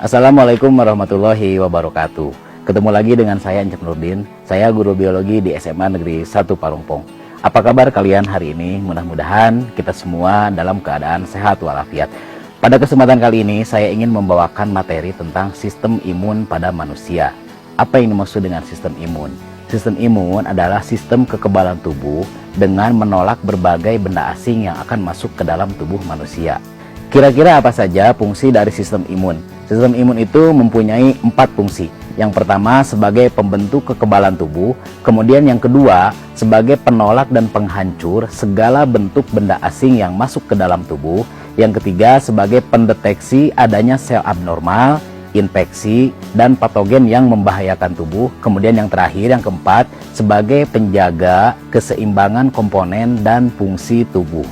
Assalamualaikum warahmatullahi wabarakatuh. Ketemu lagi dengan saya Encep Nurdin. Saya guru biologi di SMA Negeri 1 Parungpong. Apa kabar kalian hari ini? Mudah-mudahan kita semua dalam keadaan sehat walafiat. Pada kesempatan kali ini saya ingin membawakan materi tentang sistem imun pada manusia. Apa yang dimaksud dengan sistem imun? Sistem imun adalah sistem kekebalan tubuh dengan menolak berbagai benda asing yang akan masuk ke dalam tubuh manusia. Kira-kira apa saja fungsi dari sistem imun? Sistem imun itu mempunyai 4 fungsi. Yang pertama sebagai pembentuk kekebalan tubuh, kemudian yang kedua sebagai penolak dan penghancur segala bentuk benda asing yang masuk ke dalam tubuh, yang ketiga sebagai pendeteksi adanya sel abnormal, infeksi, dan patogen yang membahayakan tubuh, kemudian yang terakhir yang keempat sebagai penjaga keseimbangan komponen dan fungsi tubuh.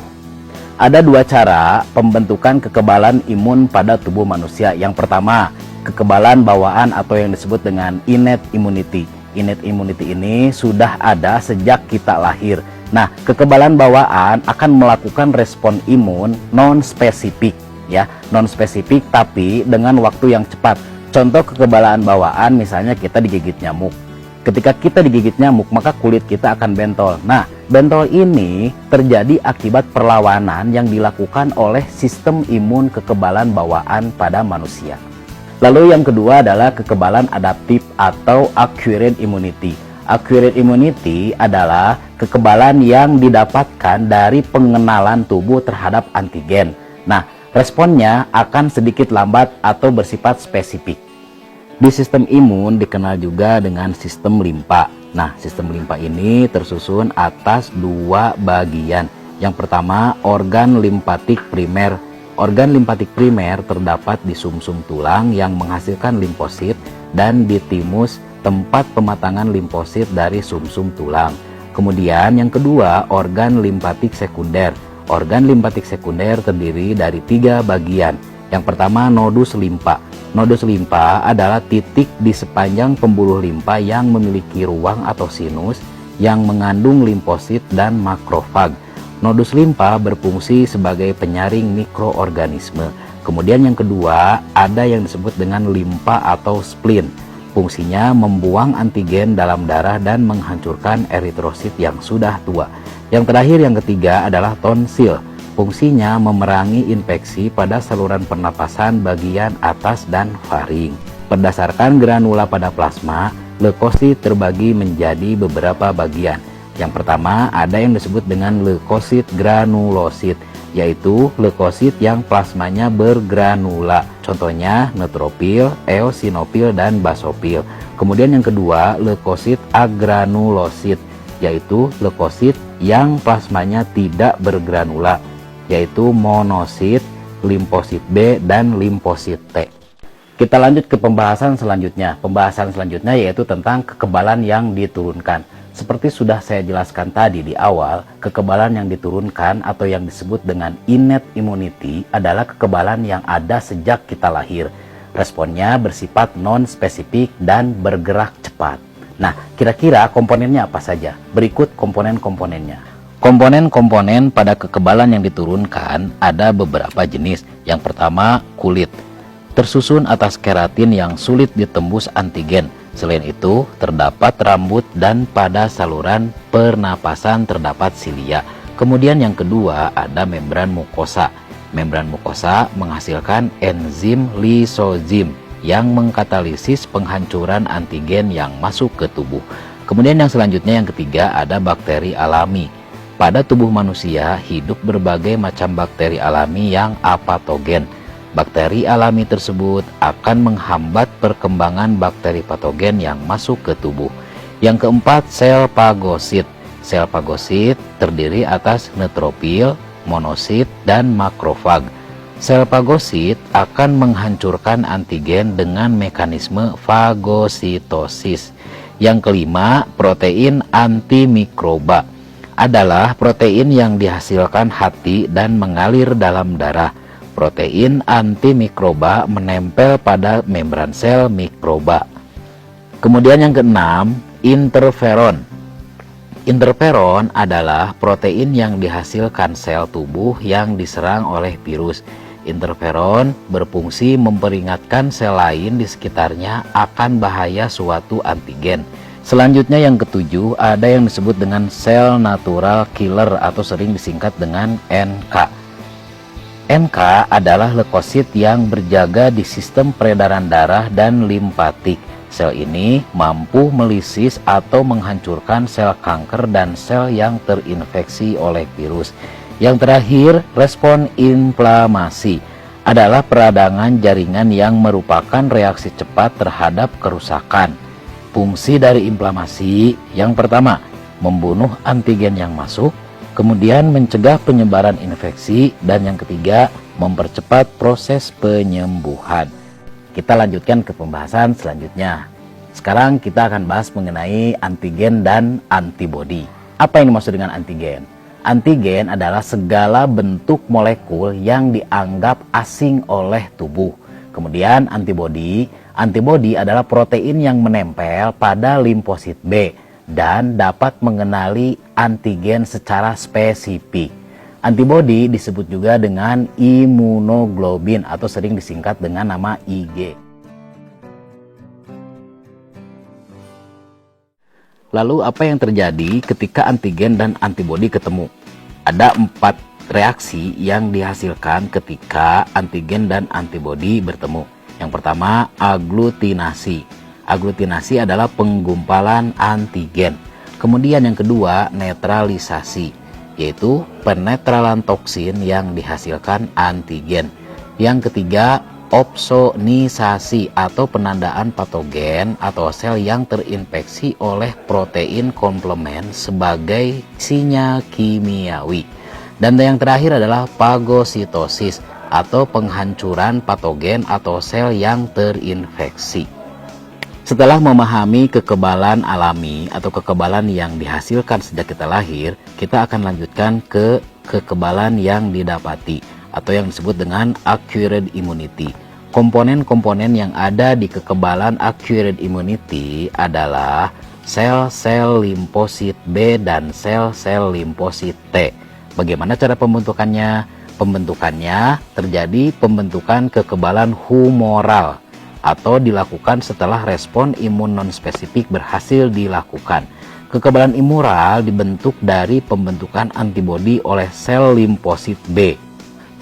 Ada 2 cara pembentukan kekebalan imun pada tubuh manusia. Yang pertama, kekebalan bawaan atau yang disebut dengan innate immunity. Innate immunity ini sudah ada sejak kita lahir. Nah, kekebalan bawaan akan melakukan respon imun non-spesifik, ya, non-spesifik tapi dengan waktu yang cepat. Contoh kekebalan bawaan misalnya kita digigit nyamuk. Ketika kita digigit nyamuk, maka kulit kita akan bentol. Nah, bentol ini terjadi akibat perlawanan yang dilakukan oleh sistem imun kekebalan bawaan pada manusia. Lalu yang kedua adalah kekebalan adaptif atau acquired immunity. Acquired immunity adalah kekebalan yang didapatkan dari pengenalan tubuh terhadap antigen. Nah, responnya akan sedikit lambat atau bersifat spesifik. Di sistem imun dikenal juga dengan sistem limpa. Nah, sistem limpa ini tersusun atas 2 bagian. Yang pertama, organ limpatik primer. Organ limpatik primer terdapat di sumsum tulang yang menghasilkan limfosit dan di timus, tempat pematangan limfosit dari sumsum tulang. Kemudian yang kedua, organ limpatik sekunder. Organ limpatik sekunder terdiri dari 3 bagian. Yang pertama, nodus limpa. Nodus limpa adalah titik di sepanjang pembuluh limpa yang memiliki ruang atau sinus yang mengandung limfosit dan makrofag. Nodus limpa berfungsi sebagai penyaring mikroorganisme. Kemudian yang kedua, ada yang disebut dengan limpa atau spleen. Fungsinya membuang antigen dalam darah dan menghancurkan eritrosit yang sudah tua. Yang terakhir, yang ketiga adalah tonsil. Fungsinya memerangi infeksi pada saluran pernapasan bagian atas dan faring. Berdasarkan granula pada plasma, leukosit terbagi menjadi beberapa bagian. Yang pertama ada yang disebut dengan leukosit granulosit, yaitu leukosit yang plasmanya bergranula. Contohnya neutropil, eosinofil, dan basofil. Kemudian yang kedua leukosit agranulosit, yaitu leukosit yang plasmanya tidak bergranula, yaitu monosit, limfosit B, dan limfosit T. Kita lanjut ke pembahasan selanjutnya. Pembahasan selanjutnya yaitu tentang kekebalan yang diturunkan. Seperti sudah saya jelaskan tadi di awal, kekebalan yang diturunkan atau yang disebut dengan innate immunity adalah kekebalan yang ada sejak kita lahir. Responnya bersifat non-spesifik dan bergerak cepat. Nah, kira-kira komponennya apa saja? Berikut komponen-komponennya. Komponen-komponen pada kekebalan yang diturunkan ada beberapa jenis. Yang pertama, kulit. Tersusun atas keratin yang sulit ditembus antigen. Selain itu, terdapat rambut dan pada saluran pernapasan terdapat silia. Kemudian yang kedua, ada membran mukosa. Membran mukosa menghasilkan enzim lisozim yang mengkatalisis penghancuran antigen yang masuk ke tubuh. Kemudian yang selanjutnya, yang ketiga, ada bakteri alami. Pada tubuh manusia hidup berbagai macam bakteri alami yang apatogen. Bakteri alami tersebut akan menghambat perkembangan bakteri patogen yang masuk ke tubuh. Yang keempat, sel fagosit. Sel fagosit terdiri atas neutropil, monosit, dan makrofag. Sel fagosit akan menghancurkan antigen dengan mekanisme fagositosis. Yang kelima, protein antimikroba adalah protein yang dihasilkan hati dan mengalir dalam darah. Protein antimikroba menempel pada membran sel mikroba. Kemudian yang keenam, interferon. Interferon adalah protein yang dihasilkan sel tubuh yang diserang oleh virus. Interferon berfungsi memperingatkan sel lain di sekitarnya akan bahaya suatu antigen. Selanjutnya yang ketujuh, ada yang disebut dengan sel natural killer atau sering disingkat dengan NK. NK adalah leukosit yang berjaga di sistem peredaran darah dan limpatik. Sel ini mampu melisis atau menghancurkan sel kanker dan sel yang terinfeksi oleh virus. Yang terakhir, respon inflamasi adalah peradangan jaringan yang merupakan reaksi cepat terhadap kerusakan. Fungsi dari inflamasi yang pertama, membunuh antigen yang masuk, kemudian mencegah penyebaran infeksi, dan yang ketiga, mempercepat proses penyembuhan. Kita lanjutkan ke pembahasan selanjutnya. Sekarang kita akan bahas mengenai antigen dan antibodi. Apa yang dimaksud dengan antigen? Antigen adalah segala bentuk molekul yang dianggap asing oleh tubuh. Kemudian antibodi adalah protein yang menempel pada limfosit B dan dapat mengenali antigen secara spesifik. Antibodi disebut juga dengan imunoglobin atau sering disingkat dengan nama IG. Lalu apa yang terjadi ketika antigen dan antibodi ketemu? Ada 4 reaksi yang dihasilkan ketika antigen dan antibodi bertemu. Yang pertama, aglutinasi. Aglutinasi adalah penggumpalan antigen. Kemudian yang kedua, netralisasi, yaitu penetralan toksin yang dihasilkan antigen. Yang ketiga, opsonisasi atau penandaan patogen atau sel yang terinfeksi oleh protein komplement sebagai sinyal kimiawi. Dan yang terakhir adalah fagositosis atau penghancuran patogen atau sel yang terinfeksi. Setelah memahami kekebalan alami atau kekebalan yang dihasilkan sejak kita lahir, kita akan lanjutkan ke kekebalan yang didapati atau yang disebut dengan acquired immunity. Komponen-komponen yang ada di kekebalan acquired immunity adalah sel-sel limfosit B dan sel-sel limfosit T. Bagaimana cara pembentukannya? Pembentukannya terjadi pembentukan kekebalan humoral atau dilakukan setelah respon imun non-spesifik berhasil dilakukan. Kekebalan imural dibentuk dari pembentukan antibodi oleh sel limfosit B.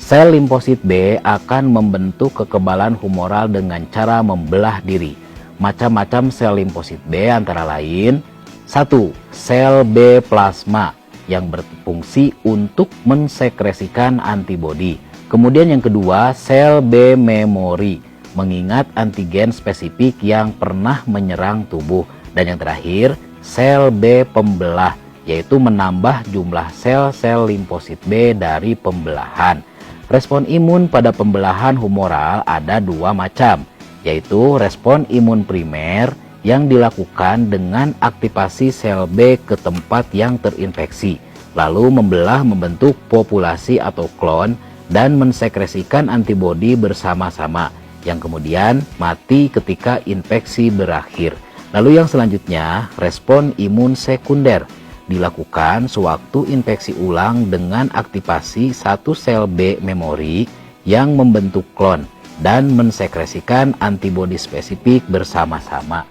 Sel limfosit B akan membentuk kekebalan humoral dengan cara membelah diri. Macam-macam sel limfosit B antara lain: 1. Sel B plasma yang berfungsi untuk mensekresikan antibodi. Kemudian yang kedua, sel B memori, mengingat antigen spesifik yang pernah menyerang tubuh. Dan yang terakhir, sel B pembelah, yaitu menambah jumlah sel-sel limfosit B dari pembelahan. Respon imun pada pembelahan humoral ada 2 macam, yaitu respon imun primer yang dilakukan dengan aktivasi sel B ke tempat yang terinfeksi, lalu membelah membentuk populasi atau klon dan mensekresikan antibodi bersama-sama, yang kemudian mati ketika infeksi berakhir. Lalu yang selanjutnya, respon imun sekunder dilakukan sewaktu infeksi ulang dengan aktivasi satu sel B memori yang membentuk klon dan mensekresikan antibodi spesifik bersama-sama.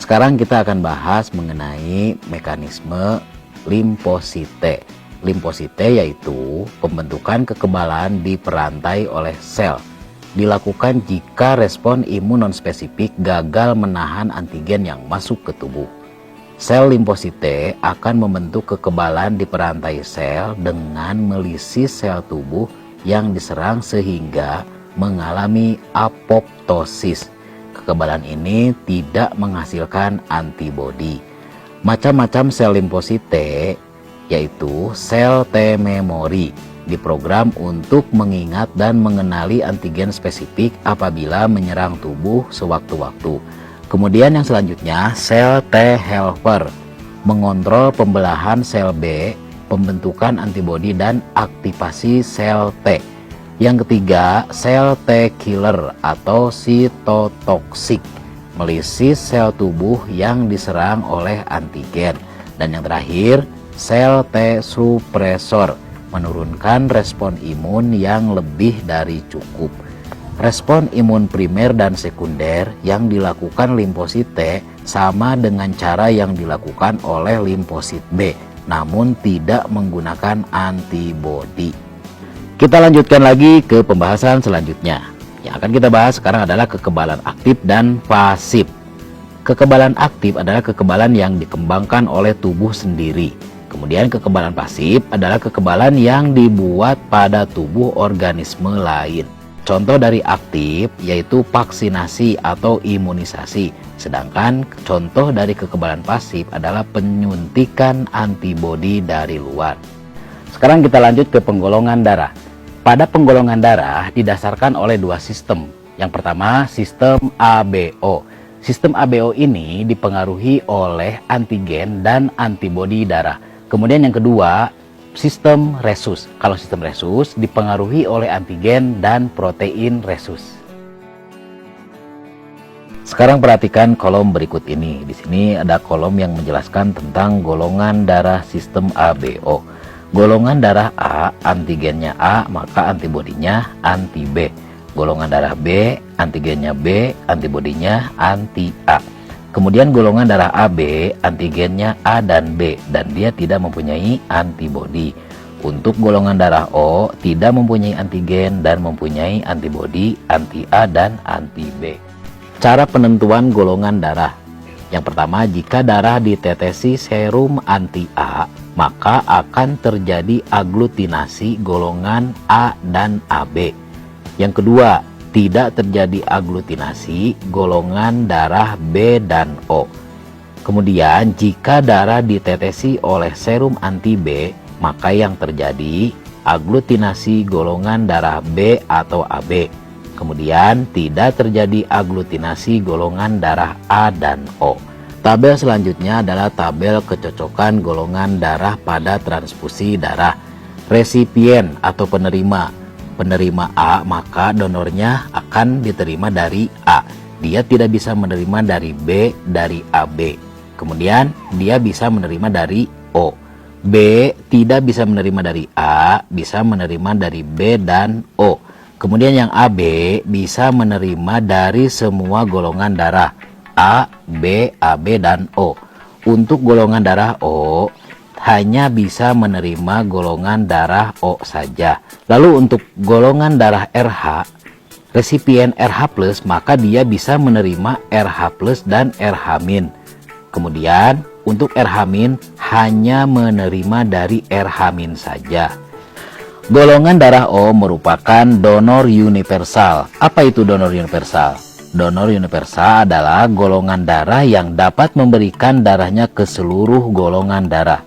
Sekarang kita akan bahas mengenai mekanisme limfosite. Limfosite yaitu pembentukan kekebalan di perantai oleh sel. Dilakukan jika respon imun non-spesifik gagal menahan antigen yang masuk ke tubuh. Sel limfosite akan membentuk kekebalan di perantai sel dengan melisis sel tubuh yang diserang sehingga mengalami apoptosis. Kekebalan ini tidak menghasilkan antibodi. Macam-macam sel limfosite yaitu sel T memori diprogram untuk mengingat dan mengenali antigen spesifik apabila menyerang tubuh sewaktu-waktu. Kemudian yang selanjutnya, sel T helper mengontrol pembelahan sel B, pembentukan antibodi dan aktivasi sel T. Yang ketiga, sel T killer atau sitotoksik, melisis sel tubuh yang diserang oleh antigen. Dan yang terakhir, sel T suppressor menurunkan respon imun yang lebih dari cukup. Respon imun primer dan sekunder yang dilakukan limfosit T sama dengan cara yang dilakukan oleh limfosit B, namun tidak menggunakan antibodi. Kita lanjutkan lagi ke pembahasan selanjutnya. Yang akan kita bahas sekarang adalah kekebalan aktif dan pasif. Kekebalan aktif adalah kekebalan yang dikembangkan oleh tubuh sendiri. Kemudian kekebalan pasif adalah kekebalan yang dibuat pada tubuh organisme lain. Contoh dari aktif yaitu vaksinasi atau imunisasi, sedangkan contoh dari kekebalan pasif adalah penyuntikan antibodi dari luar. Sekarang kita lanjut ke penggolongan darah. Pada penggolongan darah didasarkan oleh dua sistem. Yang pertama, sistem ABO. Sistem ABO ini dipengaruhi oleh antigen dan antibodi darah. Kemudian yang kedua, sistem resus. Kalau sistem resus dipengaruhi oleh antigen dan protein resus. Sekarang perhatikan kolom berikut ini. Di sini ada kolom yang menjelaskan tentang golongan darah sistem ABO. Golongan darah A, antigennya A, maka antibodinya anti B. Golongan darah B, antigennya B, antibodinya anti A. Kemudian golongan darah AB, antigennya A dan B, dan dia tidak mempunyai antibodi. Untuk golongan darah O, tidak mempunyai antigen dan mempunyai antibodi anti A dan anti B. Cara penentuan golongan darah. Yang pertama, jika darah ditetesi serum anti A, maka akan terjadi aglutinasi golongan A dan AB. Yang kedua, tidak terjadi aglutinasi golongan darah B dan O. Kemudian jika darah ditetesi oleh serum anti B, maka yang terjadi aglutinasi golongan darah B atau AB. Kemudian tidak terjadi aglutinasi golongan darah A dan O. Tabel selanjutnya adalah tabel kecocokan golongan darah pada transfusi darah. Resipien atau penerima A, maka donornya akan diterima dari A. Dia tidak bisa menerima dari B, dari AB. Kemudian dia bisa menerima dari O. B tidak bisa menerima dari A, bisa menerima dari B dan O. Kemudian yang AB bisa menerima dari semua golongan darah A, B, AB, dan O. Untuk golongan darah O hanya bisa menerima golongan darah O saja. Lalu untuk golongan darah RH, resipien RH+, maka dia bisa menerima RH+ dan RH-. Kemudian untuk RH- hanya menerima dari RH- saja. Golongan darah O merupakan donor universal. Apa itu donor universal? Donor universal adalah golongan darah yang dapat memberikan darahnya ke seluruh golongan darah.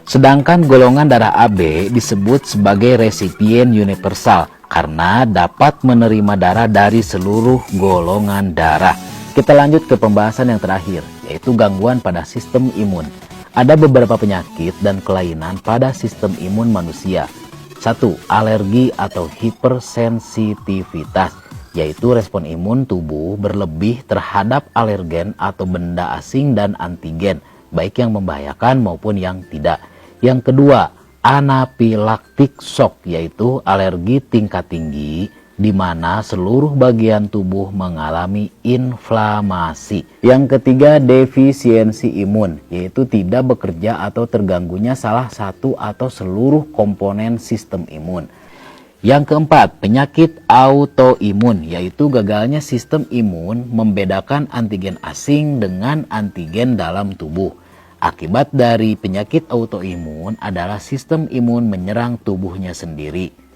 Sedangkan golongan darah AB disebut sebagai resipien universal karena dapat menerima darah dari seluruh golongan darah. Kita lanjut ke pembahasan yang terakhir, yaitu gangguan pada sistem imun. Ada beberapa penyakit dan kelainan pada sistem imun manusia. 1. Alergi atau hipersensitivitas, yaitu respon imun tubuh berlebih terhadap alergen atau benda asing dan antigen, baik yang membahayakan maupun yang tidak. Yang kedua, anafilaktik shock, yaitu alergi tingkat tinggi di mana seluruh bagian tubuh mengalami inflamasi. Yang ketiga, defisiensi imun, yaitu tidak bekerja atau terganggunya salah satu atau seluruh komponen sistem imun. Yang keempat, penyakit autoimun, yaitu gagalnya sistem imun membedakan antigen asing dengan antigen dalam tubuh. Akibat dari penyakit autoimun adalah sistem imun menyerang tubuhnya sendiri.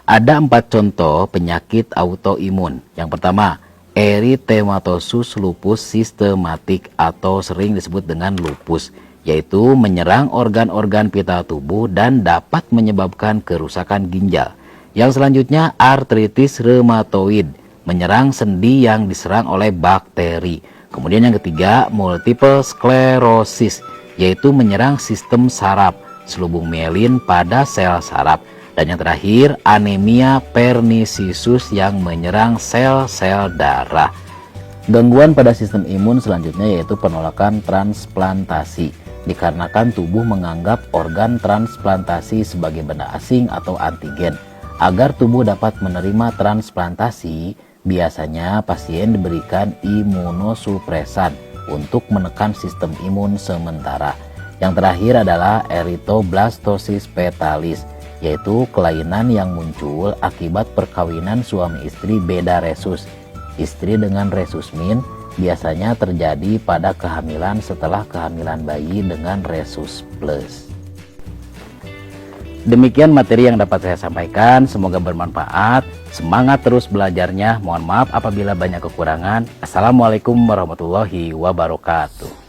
Ada 4 contoh penyakit autoimun. Yang pertama, erythematosus lupus sistematik atau sering disebut dengan lupus, yaitu menyerang organ-organ vital tubuh dan dapat menyebabkan kerusakan ginjal. Yang selanjutnya, artritis rheumatoid, menyerang sendi yang diserang oleh bakteri. Kemudian yang ketiga, multiple sclerosis, yaitu menyerang sistem saraf, selubung mielin pada sel saraf. Dan yang terakhir, anemia pernicious yang menyerang sel-sel darah. Gangguan pada sistem imun selanjutnya yaitu penolakan transplantasi. dikarenakan tubuh menganggap organ transplantasi sebagai benda asing atau antigen. Agar tubuh dapat menerima transplantasi, biasanya pasien diberikan imunosupresan untuk menekan sistem imun sementara. Yang terakhir adalah erythroblastosis fetalis, yaitu kelainan yang muncul akibat perkawinan suami istri beda resus. Istri dengan resus min biasanya terjadi pada kehamilan setelah kehamilan bayi dengan resus plus. Demikian materi yang dapat saya sampaikan, semoga bermanfaat. Semangat terus belajarnya. Mohon maaf apabila banyak kekurangan. Assalamualaikum warahmatullahi wabarakatuh.